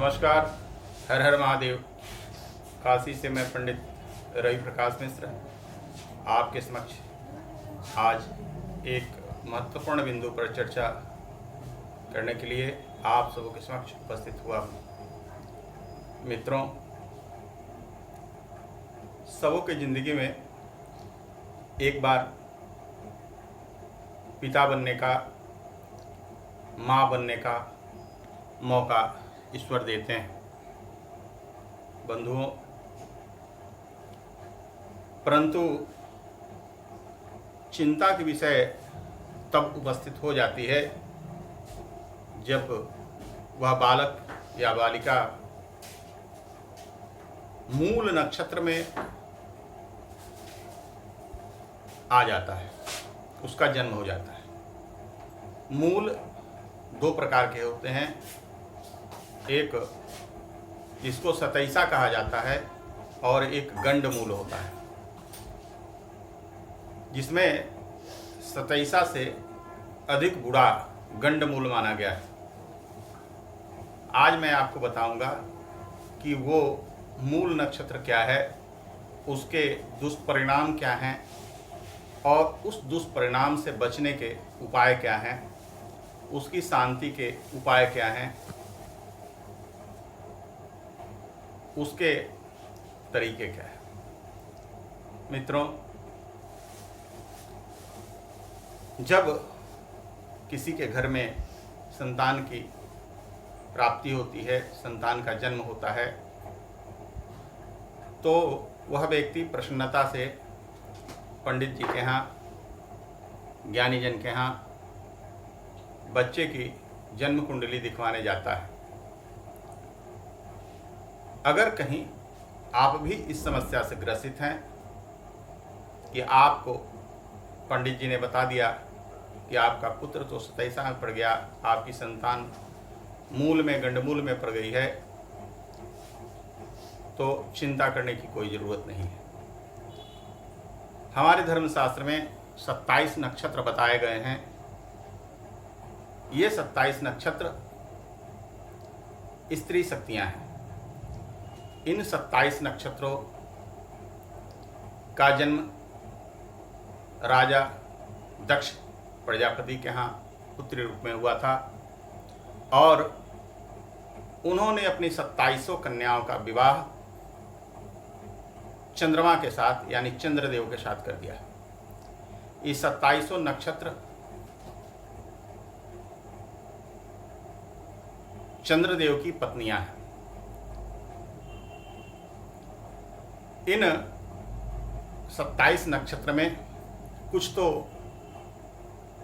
नमस्कार। हर हर महादेव। काशी से मैं पंडित रवि प्रकाश मिश्र आपके समक्ष आज एक महत्वपूर्ण बिंदु पर चर्चा करने के लिए आप सबों के समक्ष उपस्थित हुआ हूँ। मित्रों, सबों की जिंदगी में एक बार पिता बनने का, माँ बनने का मौका ईश्वर देते हैं। बंधुओं, परंतु चिंता के विषय तब उपस्थित हो जाती है जब वह बालक या बालिका मूल नक्षत्र में आ जाता है, उसका जन्म हो जाता है। मूल दो प्रकार के होते हैं। एक जिसको सतैसा कहा जाता है और एक गंड मूल होता है, जिसमें सतैसा से अधिक बुरा गंड मूल माना गया है। आज मैं आपको बताऊंगा कि वो मूल नक्षत्र क्या है, उसके दुष्परिणाम क्या हैं और उस दुष्परिणाम से बचने के उपाय क्या हैं, उसकी शांति के उपाय क्या हैं, उसके तरीके क्या है। मित्रों, जब किसी के घर में संतान की प्राप्ति होती है, संतान का जन्म होता है, तो वह व्यक्ति प्रसन्नता से पंडित जी के यहाँ, ज्ञानी जन के यहाँ बच्चे की जन्म कुंडली दिखवाने जाता है। अगर कहीं आप भी इस समस्या से ग्रसित हैं कि आपको पंडित जी ने बता दिया कि आपका पुत्र तो सतैसा में पड़ गया, आपकी संतान मूल में, गंडमूल में पड़ गई है, तो चिंता करने की कोई ज़रूरत नहीं है। हमारे धर्मशास्त्र में 27 नक्षत्र बताए गए हैं। ये 27 नक्षत्र स्त्री शक्तियां हैं। इन 27 नक्षत्रों का जन्म राजा दक्ष प्रजापति के यहाँ पुत्री रूप में हुआ था और उन्होंने अपनी 27 कन्याओं का विवाह चंद्रमा के साथ यानी चंद्रदेव के साथ कर दिया। ये 27 नक्षत्र चंद्रदेव की पत्नियां हैं। इन 27 नक्षत्र में कुछ तो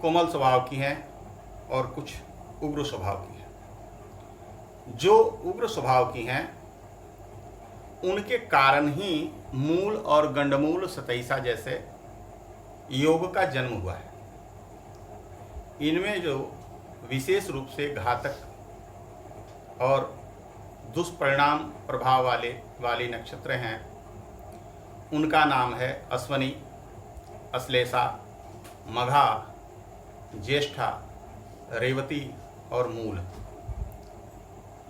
कोमल स्वभाव की हैं और कुछ उग्र स्वभाव की हैं। जो उग्र स्वभाव की हैं उनके कारण ही मूल और गंडमूल सतैसा जैसे योग का जन्म हुआ है। इनमें जो विशेष रूप से घातक और दुष्परिणाम प्रभाव वाली नक्षत्र हैं, उनका नाम है अश्वनी, अश्लेषा, मघा, ज्येष्ठा, रेवती और मूल।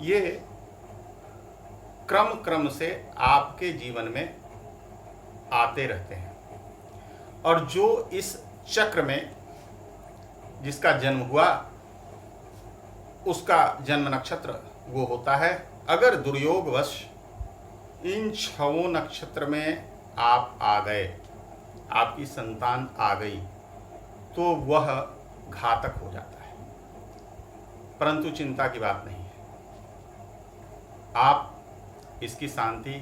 ये क्रम से आपके जीवन में आते रहते हैं और जो इस चक्र में जिसका जन्म हुआ उसका जन्म नक्षत्र वो होता है। अगर दुर्योगवश इन 6 नक्षत्र में आप आ गए, आपकी संतान आ गई, तो वह घातक हो जाता है। परंतु चिंता की बात नहीं है, आप इसकी शांति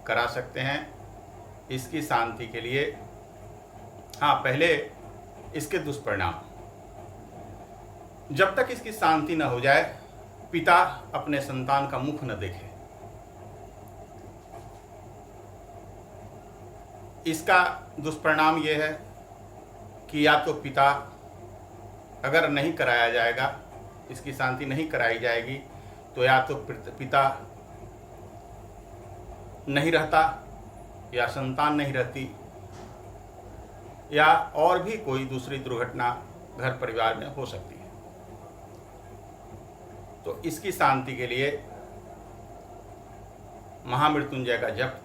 करा सकते हैं। इसकी शांति के लिए पहले इसके दुष्परिणाम, जब तक इसकी शांति न हो जाए, पिता अपने संतान का मुख न देखे। इसका दुष्परिणाम यह है कि या तो पिता, अगर नहीं कराया जाएगा, इसकी शांति नहीं कराई जाएगी, तो या तो पिता नहीं रहता या संतान नहीं रहती या और भी कोई दूसरी दुर्घटना घर परिवार में हो सकती है। तो इसकी शांति के लिए महामृत्युंजय का जप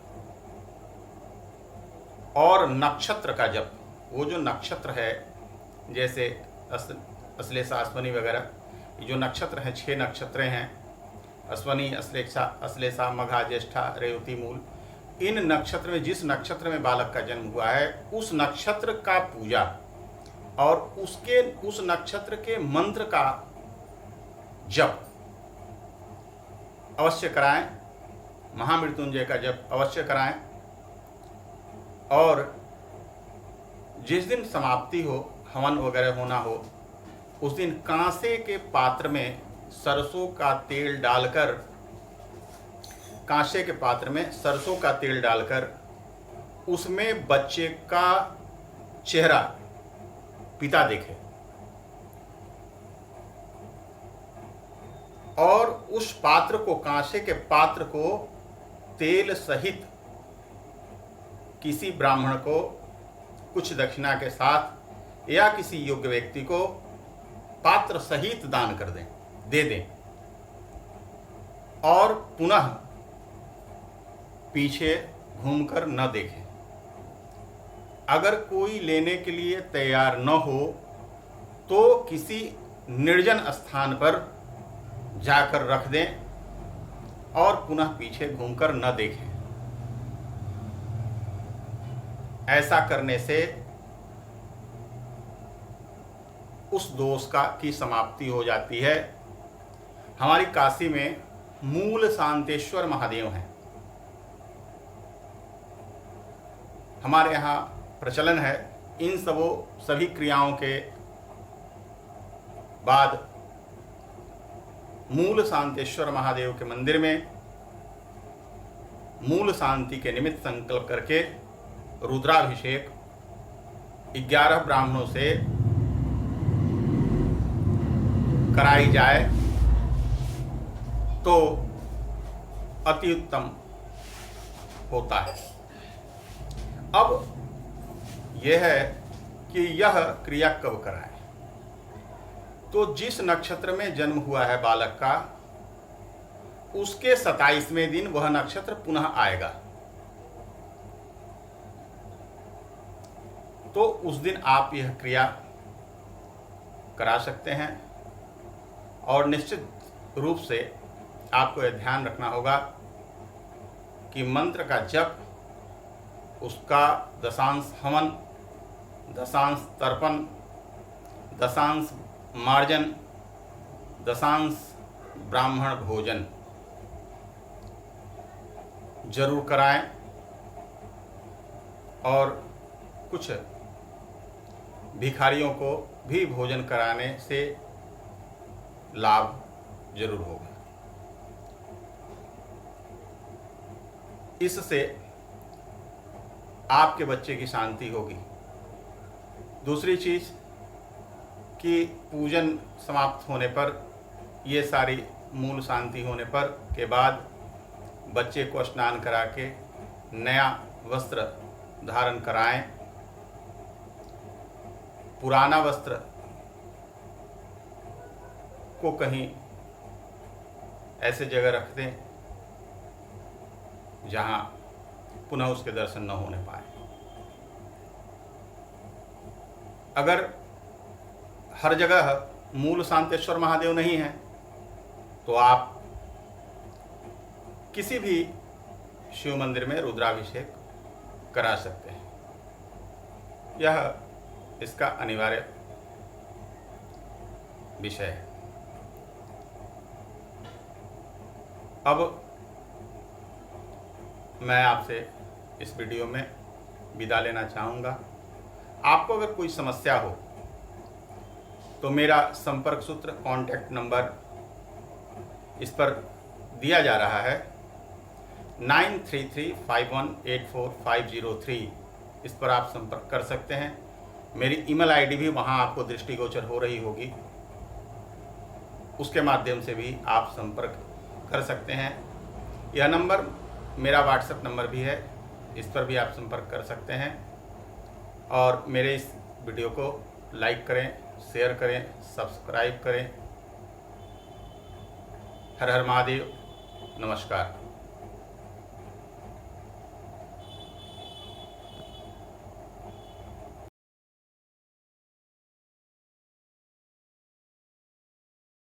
और नक्षत्र का जप। वो जो नक्षत्र है, जैसे अश्लेषा, अश्वनी वगैरह, ये जो नक्षत्र हैं 6 नक्षत्र हैं, अश्वनी, अश्लेषा, मघा, ज्येष्ठा, रेवती, मूल। इन नक्षत्र में, जिस नक्षत्र में बालक का जन्म हुआ है, उस नक्षत्र का पूजा और उस नक्षत्र के मंत्र का जप अवश्य कराएं। महामृत्युंजय का जप अवश्य कराएं। और जिस दिन समाप्ति हो, हवन वगैरह होना हो, उस दिन कांसे के पात्र में सरसों का तेल डालकर, कांसे के पात्र में सरसों का तेल डालकर उसमें बच्चे का चेहरा पिता देखे और उस पात्र को, कांसे के पात्र को तेल सहित किसी ब्राह्मण को कुछ दक्षिणा के साथ या किसी योग्य व्यक्ति को पात्र सहित दान कर दें, दे दें और पुनः पीछे घूमकर न देखें। अगर कोई लेने के लिए तैयार न हो तो किसी निर्जन स्थान पर जाकर रख दें और पुनः पीछे घूमकर न देखें। ऐसा करने से उस दोष की समाप्ति हो जाती है। हमारी काशी में मूल शांतेश्वर महादेव हैं। हमारे यहाँ प्रचलन है, इन सभी क्रियाओं के बाद मूल शांतेश्वर महादेव के मंदिर में मूल शांति के निमित्त संकल्प करके रुद्राभिषेक 11 ब्राह्मणों से कराई जाए तो अति उत्तम होता है। अब यह है कि यह क्रिया कब कराएं। तो जिस नक्षत्र में जन्म हुआ है बालक का, उसके 27वें दिन वह नक्षत्र पुनः आएगा, तो उस दिन आप यह क्रिया करा सकते हैं। और निश्चित रूप से आपको यह ध्यान रखना होगा कि मंत्र का जप, उसका दशांश हवन, दशांश तर्पण, दशांश मार्जन, दशांश ब्राह्मण भोजन जरूर कराएं और कुछ भिखारियों को भी भोजन कराने से लाभ जरूर होगा। इससे आपके बच्चे की शांति होगी। दूसरी चीज़ कि पूजन समाप्त होने पर, ये सारी मूल शांति होने पर के बाद बच्चे को स्नान करा के नया वस्त्र धारण कराएं। पुराना वस्त्र को कहीं ऐसे जगह रख दें जहां पुनः उसके दर्शन न होने पाए। अगर हर जगह मूल शांतेश्वर महादेव नहीं है तो आप किसी भी शिव मंदिर में रुद्राभिषेक करा सकते हैं। यह इसका अनिवार्य विषय है। अब मैं आपसे इस वीडियो में विदा लेना चाहूँगा। आपको अगर कोई समस्या हो तो मेरा संपर्क सूत्र, कॉन्टैक्ट नंबर इस पर दिया जा रहा है 9335184503। इस पर आप संपर्क कर सकते हैं। मेरी ईमेल आईडी भी वहाँ आपको दृष्टिगोचर हो रही होगी, उसके माध्यम से भी आप संपर्क कर सकते हैं। यह नंबर मेरा व्हाट्सएप नंबर भी है, इस पर भी आप संपर्क कर सकते हैं। और मेरे इस वीडियो को लाइक करें, शेयर करें, सब्सक्राइब करें। हर हर महादेव। नमस्कार।